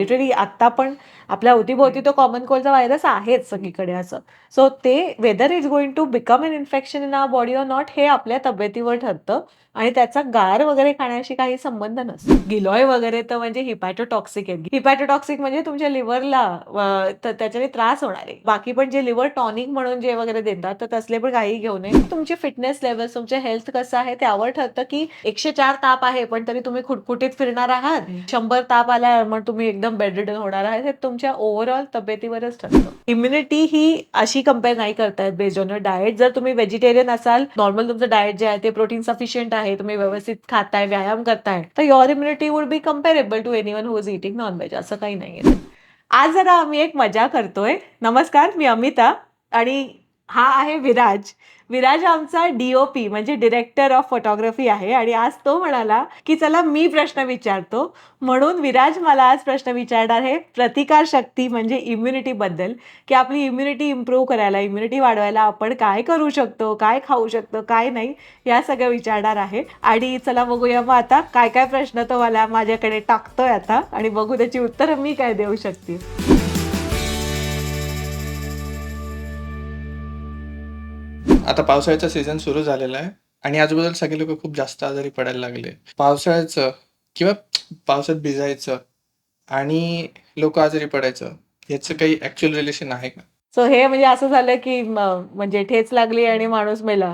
Literally आत्ता पण आपल्या अवतीभोवती तो कॉमन कोल्डचा व्हायरस आहेच सगळीकडे असं. सो ते whether is going to become an infection in our body or not हे आपल्या तब्येतीवर ठरतं आणि त्याचा गार वगैरे खाण्याशी काही संबंध नसतो. गिलॉय वगैरे तर म्हणजे हिपॅटोटॉक्सिक आहे. हिपॅटोटॉक्सिक म्हणजे तुमच्या लिव्हरला त्याच्याने त्रास होणार आहे. बाकी पण जे लिव्हर टॉनिक म्हणून जे वगैरे देतात तर तसले पण काही घेऊ नये. तुमची फिटनेस लेवल, तुमचे हेल्थ कसं आहे त्यावर ठरतं की 104 ताप आहे पण तरी तुम्ही खुटखुटीत फिरणार आहात. 100 ताप आला मग तुम्ही एकदम बेडरिडन होणार आहात. हे तुमच्या ओव्हरऑल तब्येतीवरच ठरतं. इम्युनिटी ही अशी कंपेअर नाही करतायत बेस्ड ऑन युअर डाएट. जर तुम्ही व्हेजिटेरियन असाल, नॉर्मल तुमचं डाएट जे आहे ते प्रोटीन सफिशियंट आहे, तुम्ही व्यवस्थित खाताय, व्यायाम करताय, तर your immunity would be comparable to anyone who is eating nonveg. असं काही नाहीये. आज जरा आम्ही एक मजा करतोय. नमस्कार, मी अमिता आणि हा आहे विराज. विराज आमचा डी-ओ-पी म्हणजे डिरेक्टर ऑफ फोटोग्राफी आहे आणि आज तो म्हणाला, की चला मी प्रश्न विचारतो. म्हणून विराज मला आज प्रश्न विचारणार आहे प्रतिकारशक्ती म्हणजे इम्युनिटीबद्दल, की आपली इम्युनिटी इम्प्रूव्ह करायला, इम्युनिटी वाढवायला आपण काय करू शकतो, काय खाऊ शकतो, काय नाही, या सगळं विचारणार आहे. आणि चला बघूया मग आता काय काय प्रश्न तो मला माझ्याकडे टाकतोय आता आणि बघू त्याची उत्तरं मी काय देऊ शकते. आता पावसाळ्याचा सीझन सुरू झालेला आहे आणि आजूबाजूला सगळे लोक खूप जास्त आजारी पडायला लागले. पावसाळ्याचं किंवा पावसात भिजायचं आणि लोक आजारी पडायचं याचं काही ऍक्च्युअल रिलेशन आहे का? सो हे म्हणजे असं झालं की म्हणजे ठेच लागली आणि माणूस मेला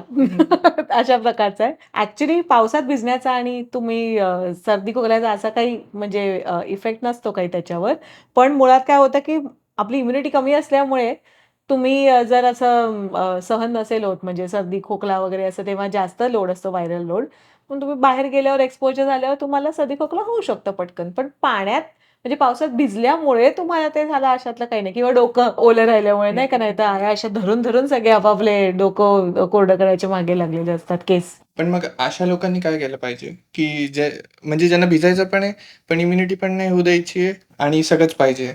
अशा प्रकारचं आहे. ऍक्च्युली पावसात भिजण्याचा आणि तुम्ही सर्दी खोकल्याचा असा काही म्हणजे इफेक्ट नसतो काही त्याच्यावर. पण मुळात काय होतं की आपली इम्युनिटी कमी असल्यामुळे तुम्ही जर असं सहन नसेल होत म्हणजे सर्दी खोकला वगैरे असं तेव्हा जास्त लोड असतो, व्हायरल लोड. पण तुम्ही बाहेर गेल्यावर एक्सपोजर झाल्यावर तुम्हाला सर्दी खोकला होऊ शकतं पटकन. पण पाण्यात म्हणजे पावसात भिजल्यामुळे तुम्हाला ते झालं अशातलं काही नाही, किंवा डोकं ओलं राहिल्यामुळे नाही का, नाही तर आया अशा धरून धरून सगळे आपापले डोकं कोरडं करायच्या मागे लागलेले असतात केस. पण मग अशा लोकांनी काय केलं पाहिजे की जे म्हणजे ज्यांना भिजायचं पण आहे पण इम्युनिटी पण नाही होऊ द्यायची आहे आणि सगळंच पाहिजे?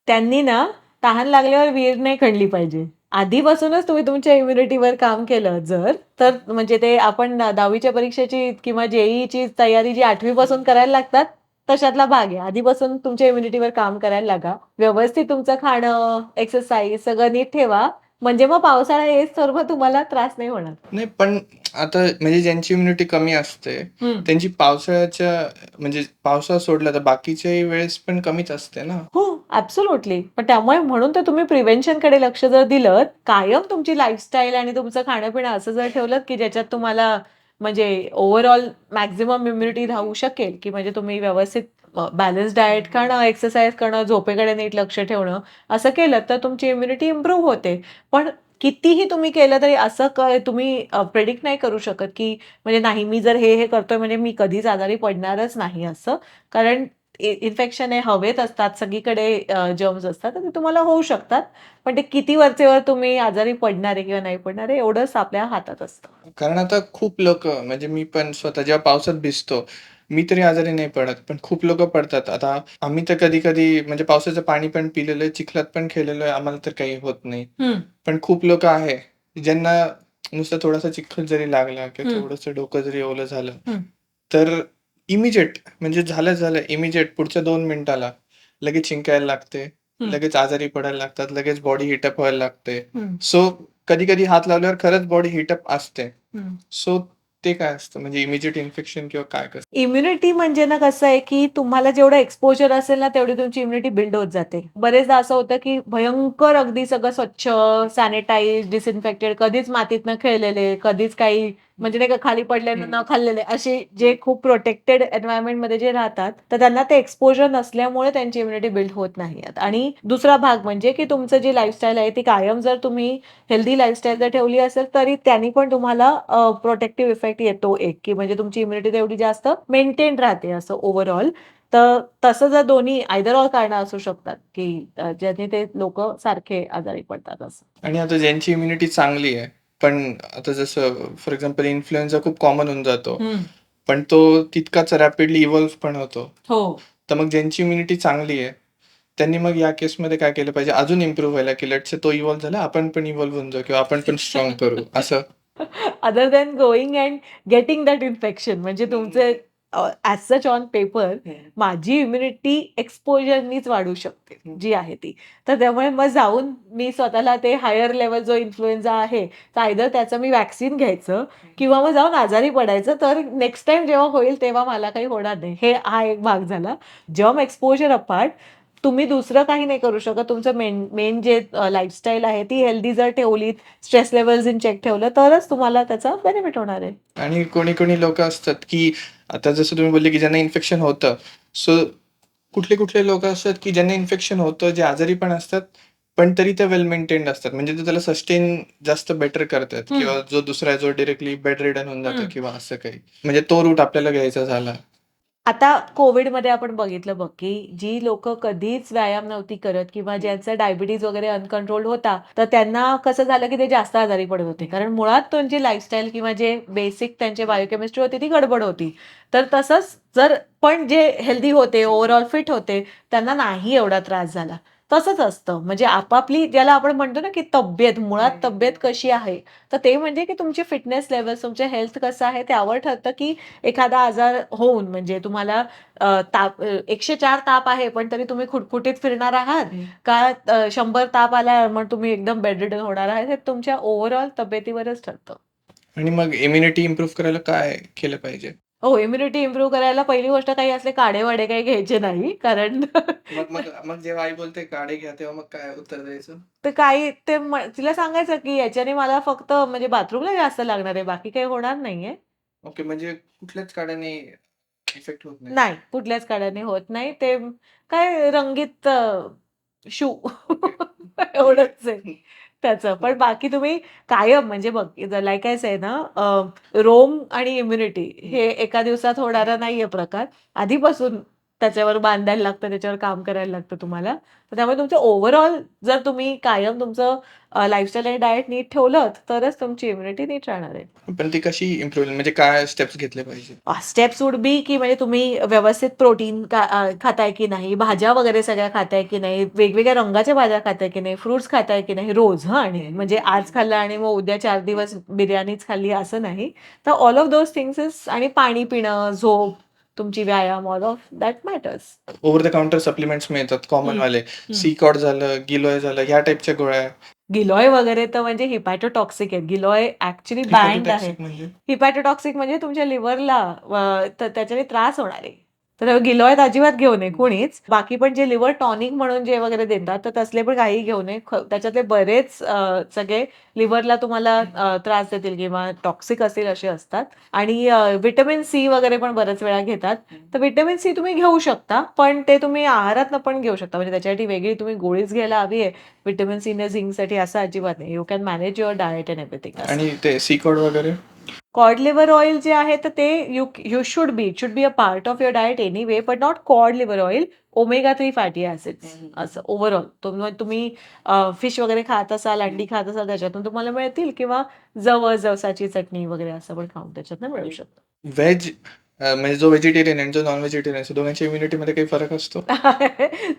त्यांनी ना तहान लागल्यावर विहीर नाही खणली पाहिजे. आधीपासूनच तुम्ही तुमच्या इम्युनिटीवर काम केलं जर, तर म्हणजे ते आपण 10वीच्या परीक्षेची किंवा जेईईची तयारी जी 8वी पासून करायला लागतात, तशातला भाग आहे. आधीपासून तुमच्या इम्युनिटीवर काम करायला लागा. व्यवस्थित तुमचं खाणं, एक्सरसाइज सगळं नीट ठेवा. म्हणजे मग पावसाळा येईस्तोवर तुम्हाला त्रास नाही होणार. नाही, पण आता म्हणजे ज्यांची इम्युनिटी कमी असते त्यांची पावसाळ्याच्या म्हणजे पावसाळा सोडला तर बाकीच्याही वेळेस पण कमीच असते ना. हो, ॲब्सोल्युटली. पण त्यामुळे म्हणून तर तुम्ही प्रिव्हेन्शनकडे लक्ष जर दिलंत, कायम तुमची लाईफस्टाईल आणि तुमचं खाणं-पिणं असं जर ठेवलंत, की ज्याच्यात तुम्हाला म्हणजे ओव्हरऑल मॅक्सिमम इम्युनिटी राहू शकेल, की म्हणजे तुम्ही व्यवस्थित बॅलन्स डाएट खाणं, एक्सरसाइज करणं, झोपेकडे नीट लक्ष ठेवणं, असं केलं तर तुमची इम्युनिटी इम्प्रूव्ह होते. पण कितीही तुम्ही केलं तरी असं तुम्ही प्रिडिक्ट नाही करू शकत, की म्हणजे नाही मी जर हे करतोय म्हणजे मी कधीच आजारी पडणारच नाही असं. कारण इन्फेक्शन हे हवेत असतात, सगळीकडे जर्म्स असतात, तर ते तुम्हाला होऊ शकतात. पण ते किती वरचेवर तुम्ही आजारी पडणार आहे किंवा नाही पडणार आहे, एवढंच आपल्या हातात असतं. कारण आता खूप लोक म्हणजे मी पण स्वतः जेव्हा पावसात भिजतो, मी तरी आजारी नाही पडत, पण खूप लोक पडतात. आता आम्ही तर कधी-कधी म्हणजे पावसाचं पाणी पण पिलेलं आहे, चिखलात पण खेळलेलो आहे, आम्हाला तर काही होत नाही. पण खूप लोक आहे, ज्यांना नुसतं थोडासा चिखल जरी लागला किंवा थोडंसं डोकं जरी ओलं झालं, तर इमिजिएट म्हणजे झालं इमिजिएट पुढच्या 2 मिनिटाला लगेच शिंकायला लागते, लगेच आजारी पडायला लागतात, लगेच बॉडी हीटअप व्हायला लागते. सो कधी-कधी हात लावल्यावर खरंच बॉडी हीटअप असते. सो ते काय असतं म्हणजे इमिजिएट इन्फेक्शन किंवा काय कसं? इम्युनिटी म्हणजे ना कसं आहे, की तुम्हाला जेवढं एक्सपोजर असेल ना, तेवढी तुमची इम्युनिटी बिल्ड होत जाते. बरेचदा असं होतं, की भयंकर अगदी सगळं स्वच्छ, सॅनिटाइज, डिसइन्फेक्टेड, कधीच मातीत न खेळलेले, कधीच काही म्हणजे नाही का खाली पडलेले न खाल्लेले, असे जे खूप प्रोटेक्टेड एन्व्हायरमेंटमध्ये जे राहतात, तर त्यांना ते एक्सपोजर नसल्यामुळे त्यांची इम्युनिटी बिल्ड होत नाही. आणि दुसरा भाग म्हणजे, की तुमचं जी लाईफस्टाईल आहे, ती कायम जर तुम्ही हेल्दी लाईफस्टाईल जर ठेवली असेल, तरी त्यांनी पण तुम्हाला प्रोटेक्टिव्ह इफेक्ट येतो एक, की म्हणजे तुमची इम्युनिटी तेवढी जास्त मेंटेन राहते असं ओव्हरऑल. तर तसं जर दोन्ही आयदर ऑर कारणं असू शकतात, की ज्याने ते लोकं सारखे आजारी पडतात असं. आणि आता ज्यांची इम्युनिटी चांगली आहे, पण आता जसं फॉर एक्झाम्पल इन्फ्लुएन्झा खूप कॉमन होऊन जातो. पण तो तितकाच रॅपिडली इव्हॉल्व पण होतो. हो. तर मग ज्यांची इम्युनिटी चांगली आहे, त्यांनी मग या केसमध्ये काय केलं पाहिजे? अजून इम्प्रूव्ह व्हायला, की लेट्स से तो इव्हॉल्व झाला, आपण पण इव्हॉल्व होऊन जाऊ किंवा आपण पण स्ट्राँग करू असं? Other than going and getting that infection म्हणजे तुमचे ॲज सच ऑन पेपर माझी इम्युनिटी एक्सपोजरनीच वाढू शकते, जी आहे ती. तर त्यामुळे मग जाऊन मी स्वतःला ते हायर लेव्हल जो इन्फ्लुएन्झा आहे, तर आयदर त्याचं मी व्हॅक्सीन घ्यायचं किंवा मग जाऊन आजारी पडायचं. तर नेक्स्ट टाईम जेव्हा होईल तेव्हा मला काही होणार नाही. हा एक भाग झाला. जर्म एक्सपोजर अपार्ट तुम्ही दुसरं काही नाही करू शकत. तुमचं मेन मेन जे लाईफस्टाईल आहे ती हेल्दी जर ठेवलीत, स्ट्रेस लेव्हल्स इन चेक ठेवलं, तरच तुम्हाला त्याचा बेनिफिट होणार आहे. आणि कोणी लोक असतात की आता जसं तुम्ही बोलले की ज्यांना इन्फेक्शन होतं, सो कुठले लोक असतात की ज्यांना इन्फेक्शन होतं, जे आजारी पण असतात, पण तरी ते वेल मेंटेन्ड असतात, म्हणजे ते त्याला सस्टेन जास्त बेटर करतात, किंवा जो दुसरा आहे जो डिरेक्टली बेड रिडन होऊन जातं किंवा असं काही, म्हणजे तो रूट आपल्याला घ्यायचा झाला. आता कोविडमध्ये आपण बघितलं बघ, की जी लोकं कधीच व्यायाम नव्हती करत किंवा ज्यांचा डायबिटीज वगैरे अनकंट्रोल्ड होता, तर त्यांना कसं झालं, की ते जास्त आजारी पडत होते. कारण मुळात त्यांची लाईफस्टाईल किंवा जे बेसिक त्यांची बायोकेमिस्ट्री होती ती गडबड होती. तर तसंच जर पण जे हेल्दी होते, ओव्हरऑल फिट होते, त्यांना नाही एवढा त्रास झाला. तसंच असतं. म्हणजे आपापली ज्याला आपण म्हणतो ना, की तब्येत, मुळात तब्येत कशी आहे, तर ते म्हणजे की तुमची फिटनेस लेव्हल्स, तुमचे हेल्थ कसं आहे त्यावर ठरतं, की एखादा आजार होऊन म्हणजे तुम्हाला 104 ताप आहे, पण तरी तुम्ही खुटखुटीत फिरणार आहात का 100 ताप आला मग तुम्ही एकदम बेडरिडन होणार आहात, हे तुमच्या ओव्हरऑल तब्येतीवरच ठरतं. आणि मग इम्युनिटी इम्प्रूव्ह करायला काय केलं पाहिजे? हो, इम्युनिटी इम्प्रूव्ह करायला पहिली गोष्ट काही असले काढे-वाढे काही घ्यायचे नाही. कारण मग मग मग जेव्हा आई बोलते काढे घ्या, तेव्हा मग काय उत्तर द्यायचं? तर काही ते तिला सांगायचं, की याच्याने मला फक्त म्हणजे बाथरूमला जास्त लागणार आहे, बाकी काही होणार नाहीये. ओके, म्हणजे कुठल्याच काढ्याने इफेक्ट होत नाही. नाही, कुठल्याच काढ्याने होत नाही. ते काय रंगीत शू एवढंच आहे त्याचं. पण बाकी तुम्ही कायम म्हणजे बघ लाइक आय सेड ना रोम आणि इम्युनिटी हे एका दिवसात होणारा नाहीये प्रकार. आधीपासून त्याच्यावर बांधायला लागतं, त्याच्यावर काम करायला लागतं तुम्हाला. तर त्यामुळे तुमचं ओव्हरऑल जर तुम्ही कायम तुमचं लाईफस्टाईल आणि डायट नीट ठेवलत, तरच तुमची इम्युनिटी नीट राहणार आहे. पण ती कशी इम्प्रूव्ह, म्हणजे काय स्टेप्स घेतले पाहिजे? स्टेप्स वुड बी की म्हणजे तुम्ही व्यवस्थित प्रोटीन खाताय की नाही, भाज्या वगैरे सगळ्या खाताय की नाही, वेगवेगळ्या रंगाच्या भाज्या खाताय की नाही, फ्रुट्स खाताय की नाही रोज हां आणि म्हणजे आज खाल्लं आणि मग उद्या 4 दिवस बिर्याणीच खाल्ली असं नाही. तर all of those things is आणि पाणी पिणं, झोप, तुमची व्यायाम all of that matters. Over the counter supplements मिळतात कॉमन वाले. सीकॉड झालं, गिलोय झालं, ह्या टाइपच्या गोळ्या. गिलॉय वगैरे तर म्हणजे हिपॅटोटॉक्सिक आहेत. गिलॉय ॲक्चुअली बॅन्ड आहे. हिपॅटोटॉक्सिक म्हणजे? हिपॅटोटॉक्सिक म्हणजे तुमच्या लिव्हरला तर त्याच्याने त्रास होणार आहे. तर गिलॉय अजिबात घेऊ नये कोणीच. बाकी पण जे लिव्हर टॉनिक म्हणून जे वगैरे देतात, तर तसले पण काही घेऊ नये. त्याच्यातले बरेच सगळे लिव्हरला तुम्हाला त्रास देतील किंवा टॉक्सिक असतील असे असतात. आणि व्हिटॅमिन सी वगैरे पण बऱ्याच वेळा घेतात. तर व्हिटॅमिन सी तुम्ही घेऊ शकता, पण ते तुम्ही आहारातनं पण घेऊ शकता. म्हणजे त्याच्यासाठी वेगळी तुम्ही गोळीच घ्यायला हवी आहे. व्हिटॅमिन सी ने झिंकसाठी असं अजिबात नाही. You can manage your diet end everything असं. आणि ते सीकॉड वगैरे? कॉड लिव्हर ऑइल जे आहे तर ते you you should be it should be a part of your diet anyway, but not cod liver oil, omega 3 fatty acids असं overall. तुम्ही फिश वगैरे खात असाल, अंडी खात असाल त्याच्यातून तुम्हाला मिळतील किंवा जवसाची चटणी वगैरे असं पण खाऊन त्याच्यातनं मिळू शकतं. व्हेज म्हणजे जो व्हेजिटेरियन आणि जो नॉन व्हेजिटेरियन असतो, दोघांच्या इम्युनिटीमध्ये काही फरक असतो?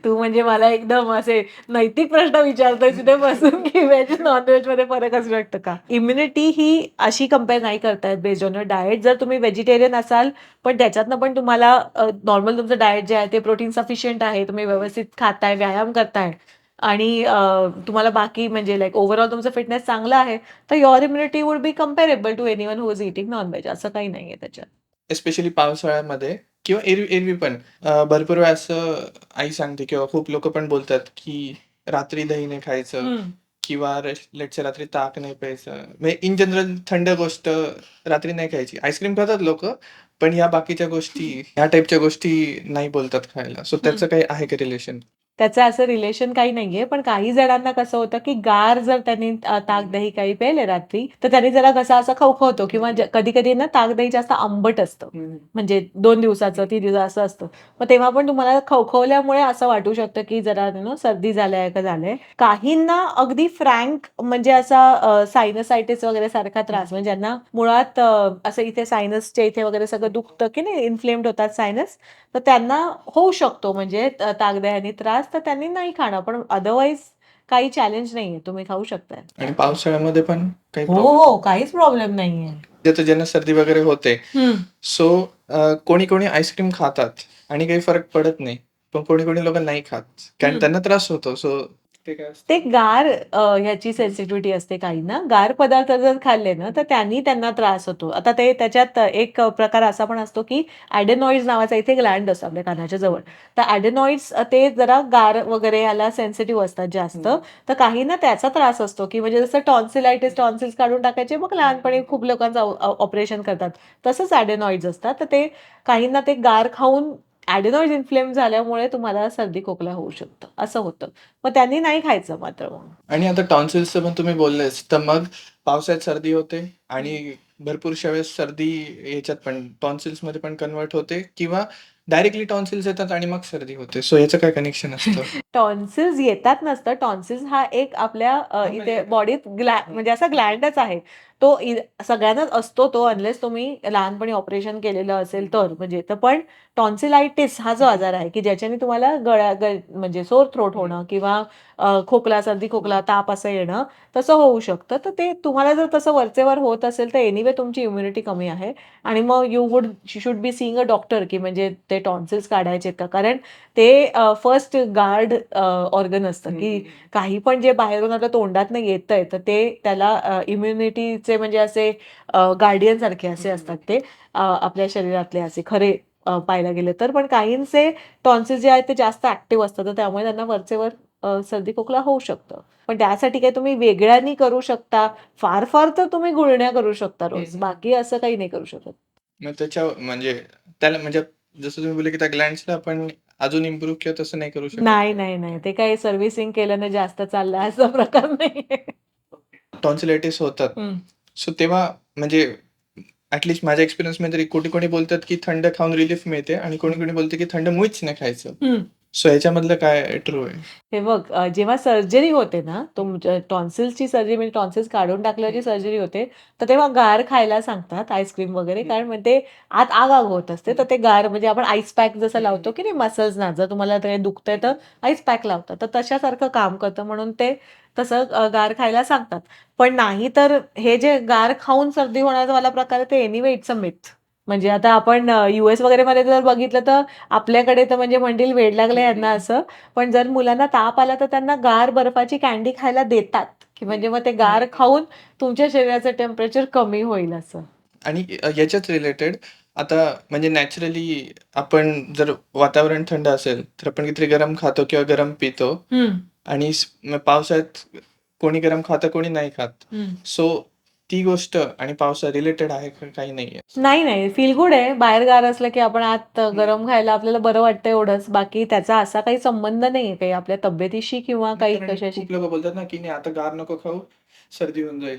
तू म्हणजे मला एकदम असे नैतिक प्रश्न विचारतोय तिथे बसून की व्हेज नॉन-व्हेज मध्ये फरक असू शकतो का? इम्युनिटी ही अशी कंपेअर नाही करता येत बेस्ड ऑन युअर डायट. जर तुम्ही व्हेजिटेरियन असाल, पण त्याच्यातनं पण तुम्हाला नॉर्मल तुमचं डायट जे आहे ते प्रोटीन सफिशियंट आहे, तुम्ही व्यवस्थित खाताय, व्यायाम करताय आणि तुम्हाला बाकी म्हणजे लाइक ओव्हरऑल तुमचं फिटनेस चांगलं आहे, तर your immunity would be comparable to anyone who is eating nonveg असं काही नाहीये त्याच्यात. एस्पेशली पावसाळ्यामध्ये किंवा एरवी पण भरपूर वेळा असं आई सांगते किंवा खूप लोकं पण बोलतात, की रात्री दही नाही खायचं किंवा लेट्स से रात्री ताक नाही प्यायचं. म्हणजे इन जनरल थंड गोष्ट रात्री नाही खायची. आईस्क्रीम खातात लोकं, पण ह्या बाकीच्या गोष्टी, ह्या टाइपच्या गोष्टी नाही बोलतात खायला. सो त्याचं काही आहे का रिलेशन? त्याचं असं रिलेशन काही नाहीये. पण काही जणांना कसं होतं, की गार जर त्यांनी ताक, दही काही प्यायले रात्री, तर त्यांनी जरा घसा असा खवखवतो किंवा कधी-कधी ना ताक, दही जास्त आंबट असतं. म्हणजे 2 दिवसाचं, 3 दिवसाचं असं असतं. मग तेव्हा पण तुम्हाला खवखवल्यामुळे असं वाटू शकतं, की जरा सर्दी झालंय का झालंय. काहींना अगदी फ्रँक म्हणजे असा सायनसायटिस वगैरे सारखा त्रास म्हणजे ज्यांना मुळात असं इथे सायनसच्या इथे वगैरे सगळं दुखतं, की नाही इन्फ्लेम्ड होतात सायनस. तर त्यांना होऊ शकतो म्हणजे ताकदह्याने त्रास, तर त्यांनी नाही खाणं. पण अदरवाईज काही चॅलेंज नाहीये, तुम्ही खाऊ शकताय. आणि पावसाळ्यामध्ये पण काही हो, प्रॉब्लेम? हो, काहीच प्रॉब्लेम नाहीये. आता ज्यांना सर्दी वगैरे होते, सो कोणी-कोणी आईस्क्रीम खातात आणि काही फरक पडत नाही. पण कोणी-कोणी लोकं नाही खात. कारण त्यांना त्रास होतो. सो ते काय असतं? ते गार ह्याची सेन्सिटिव्हिटी असते काहींना. गार पदार्थ जर खाल्ले ना, तर त्यांनी त्यांना त्रास होतो. आता ते त्याच्यात एक प्रकार असा पण असतो, की ॲडेनॉइड्स नावाचा इथे ग्लँड असतो आपल्या कानाच्या जवळ. तर ॲडेनॉइड्स ते जरा गार वगैरे याला सेन्सिटिव्ह असतात जास्त. तर काहींना त्याचा त्रास असतो, की म्हणजे जसं टॉन्सिलायटिस, टॉन्सिल्स काढून टाकायचे मग लहानपणी खूप लोकांचं ऑपरेशन करतात. तसंच ॲडेनॉइड्स असतात. तर ते काहींना ते गार खाऊन ॲडेनॉइड्स इन्फ्लेम झाल्यामुळे तुम्हाला सर्दी खोकला होऊ शकतं, असं होतं. मग त्यांनी नाही खायचं मात्र मग. आणि आता टॉन्सिल्सचं पण तुम्ही बोललेच, तर मग पावसाळ्यात सर्दी होते आणि भरपूरशा वेळेस सर्दी ह्याच्यात पण टॉन्सिल्समध्ये पण कन्व्हर्ट होते किंवा डायरेक्टली टॉन्सिल्स येतात आणि मग सर्दी होते. सो याचं काय कनेक्शन असतं? टॉन्सिल्स येतात नसतं. टॉन्सिल्स हा एक आपल्या इथे बॉडीत म्हणजे असा ग्लँडच आहे. तो सगळ्यांनाच असतो तो अनलेस तुम्ही लहानपणी ऑपरेशन केलेलं असेल तर म्हणजे. तर पण टॉन्सिलायटिस हा जो आजार आहे, की ज्याच्याने तुम्हाला म्हणजे सोर थ्रोट होणं किंवा खोकला, सर्दी, खोकला, ताप असं येणं, तसं होऊ शकतं. तर ते तुम्हाला जर तसं वरचेवर होत असेल, तर एनिवे तुमची इम्युनिटी कमी आहे आणि मग should be seeing a doctor, की म्हणजे ते टॉन्सिल्स काढायचेत का? कारण ते फर्स्ट गार्ड ऑर्गन असतं, की काही पण जे बाहेरून आपल्या तोंडातनं येतंय, तर ते त्याला इम्युनिटीचे म्हणजे असे गार्डियन सारखे असे असतात ते आपल्या शरीरातले असे खरे पाहायला गेले तर. पण काहींचे टॉन्सिल्स जे आहेत ते जास्त ॲक्टिव्ह असतात, तर त्यामुळे त्यांना वरचेवर सर्दी खोकला होऊ शकतं. पण त्यासाठी काही तुम्ही वेगळ्यानी करू शकता. फार तर तुम्ही गुळण्या करू शकता रोज. बाकी असं काही नाही करू शकत. मग त्याच्या म्हणजे त्याला म्हणजे जसं तुम्ही बोलले, की त्या ग्लँड्सला आपण अजून इम्प्रूव्ह किंवा तसं नाही करू शकत? नाही. ते काही सर्व्हिसिंग केल्यानं जास्त चाललं असा प्रकार नाहीये. टॉन्सिलायटिस होतात. सो तेव्हा म्हणजे ॲटलीस्ट माझ्या एक्सपिरियन्समध्ये तरी कोणी-कोणी बोलतात, की थंड खाऊन रिलीफ मिळते आणि कोणी-कोणी बोलते, की थंड मुळीच नाही खायचं. सो ह्याच्यामधलं काय ट्रू आहे? हे बघ जेव्हा सर्जरी होते ना, तुमच्या टॉन्सिल्सची सर्जरी म्हणजे टॉन्सिल्स काढून टाकल्याची सर्जरी होते, तर तेव्हा गार खायला सांगतात आईस्क्रीम वगैरे. कारण मग ते आत आग होत असते. तर ते गार म्हणजे आपण आईस पॅक जसं लावतो की नाही मसल्सना, जर तुम्हाला ते दुखतंय तर आईस पॅक लावतात. तर तशासारखं काम करतं म्हणून ते तसं गार खायला सांगतात. पण नाही तर हे जे गार खाऊन सर्दी होण्याचा वाला प्रकार आहे ते एनिवे इट्स अ मिथ. म्हणजे आता आपण यूएस वगैरेमध्ये जर बघितलं तर आपल्याकडे तर म्हणजे म्हणतील वेड लागलंय यांना असं. पण जर मुलांना ताप आला तर त्यांना गार बर्फाची कँडी खायला देतात, की म्हणजे मग ते गार खाऊन तुमच्या शरीराचं टेम्परेचर कमी होईल असं. आणि याच्याच रिलेटेड आता म्हणजे नॅचरली आपण जर वातावरण थंड असेल, तर आपण काहीतरी गरम खातो किंवा गरम पितो आणि मग पावसाळ्यात कोणी गरम खातं, कोणी नाही खात. सो ती गोष्ट आणि पावसा रिलेटेड आहे का काही नाहीये? नाही. फील गुड आहे. बाहेर गार असलं की आपण आत गरम खायला आपल्याला बरं वाटतं एवढंच. बाकी त्याचा असा काही संबंध नाहीये काही आपल्या तब्येतीशी किंवा काही कारण कशाशी. खूप लोकं बोलतात ना, की नाही आता गार नको खाऊ, सर्दी होऊन जाईल.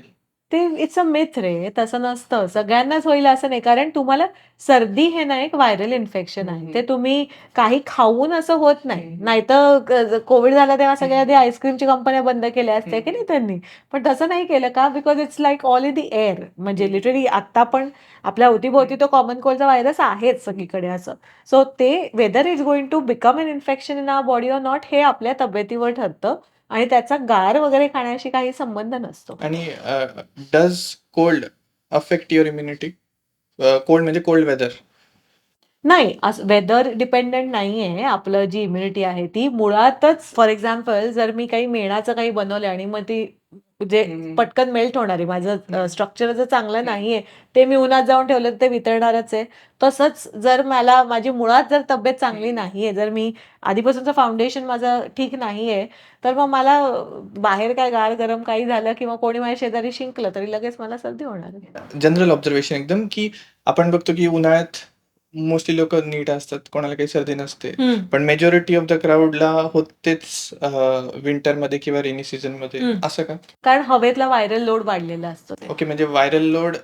ते इट्स अ मिथ रे. तसं नसतं. सगळ्यांनाच होईल असं नाही. कारण तुम्हाला सर्दी हे ना एक व्हायरल इन्फेक्शन आहे. ते तुम्ही काही खाऊन असं होत नाही. नाहीतर कोव्हिड झाला तेव्हा सगळ्या आधी आईस्क्रीमची कंपन्या बंद केल्या असत्या की नाही त्यांनी. पण तसं नाही केलं का? Because it's like all in the air. म्हणजे लिटरली आत्ता पण आपल्या अवतीभोवती तो कॉमन कोल्डचा व्हायरस आहेच सगळीकडे असं. सो ते whether is going to become an infection in our body or not हे आपल्या तब्येतीवर ठरतं आणि त्याचा गार वगैरे खाण्याशी काही संबंध नसतो. आणि does cold affect your immunity? Cold म्हणजे कोल्ड वेदर. नाही, असं वेदर डिपेंडंट नाहीये. आपलं जी इम्युनिटी आहे ती मुळातच फॉर एक्झाम्पल जर मी काही मेणाचं काही बनवलं आणि मग ती जे पटकन मेल्ट होणार आहे. माझं स्ट्रक्चर जर चांगलं नाहीये, ते मी उन्हात जाऊन ठेवलं तर ते वितळणारच आहे. तसंच जर माझी मुळात जर तब्येत चांगली नाहीये, जर मी आधीपासूनचं फाउंडेशन माझं ठीक नाहीये, तर मग मला बाहेर काय गार गरम काही झालं किंवा कोणी माझ्या शेजारी शिंकलं तरी लगेच मला सर्दी होणार आहे. जनरल ऑब्झर्वेशन एकदम, की आपण बघतो की उन्हाळ्यात मोस्टली लोकं नीट असतात. कोणाला काही सर्दी नसते. पण मेजॉरिटी ऑफ द क्राउडला होतेच विंटरमध्ये किंवा रेनी सीझनमध्ये. असं का? कारण हवेतला व्हायरल लोड वाढलेला असतो ते. ओके, म्हणजे व्हायरल लोड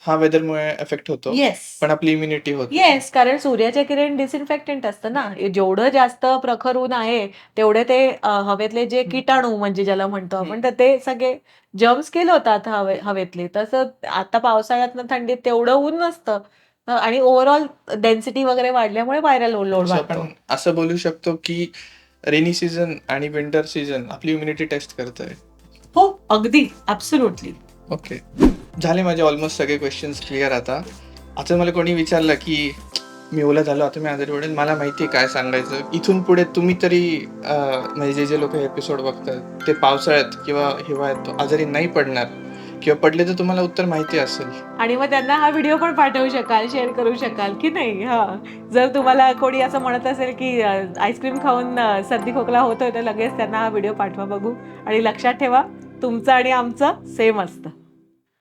हा वेदरमुळे अफेक्ट होतो. येस. पण आपली इम्युनिटी होत नाही. येस, कारण सूर्याचे किरण डिसइन्फेक्टंट असतं ना. जेवढं जास्त प्रखर ऊन आहे, तेवढे ते हवेतले जे किटाणू म्हणजे ज्याला म्हणतो आपण, तर ते सगळे जर्म्स किल होतात हवेतले. तसं आता पावसाळ्यात थंडीत तेवढं ऊन नसतं आणि ओव्हरऑल डेन्सिटी वगैरे वाढल्यामुळे व्हायरल लोड सो वाढतो. आपण असं बोलू शकतो की रेनी सीझन आणि विंटर सीझन आपली इम्युनिटी टेस्ट करतंय. हो, अगदी. ॲब्सोल्युटली. ओके. झाले माझे ऑलमोस्ट सगळे क्वेश्चन्स क्लिअर आता. आता मला कोणी विचारलं, की मी ओला झालो, आता मी आजारी पडेल. मला माहिती आहे काय सांगायचं. इथून पुढे तुम्ही तरी म्हणजे जे लोकं हे एपिसोड बघतात, ते पावसाळ्यात किंवा हिवाळ्यात आजारी नाही पडणार किंवा पडले तर तुम्हाला उत्तर माहिती असेल. आणि मग त्यांना हा व्हिडिओ पण पाठवू शकाल, शेअर करू शकाल, की नाही? हां. जर तुम्हाला कोणी असं म्हणत असेल, की आईस्क्रीम खाऊन सर्दी खोकला होतोय, तर लगेच त्यांना हा व्हिडिओ पाठवा बघू. आणि लक्षात ठेवा, तुमचं आणि आमचं सेम असतं.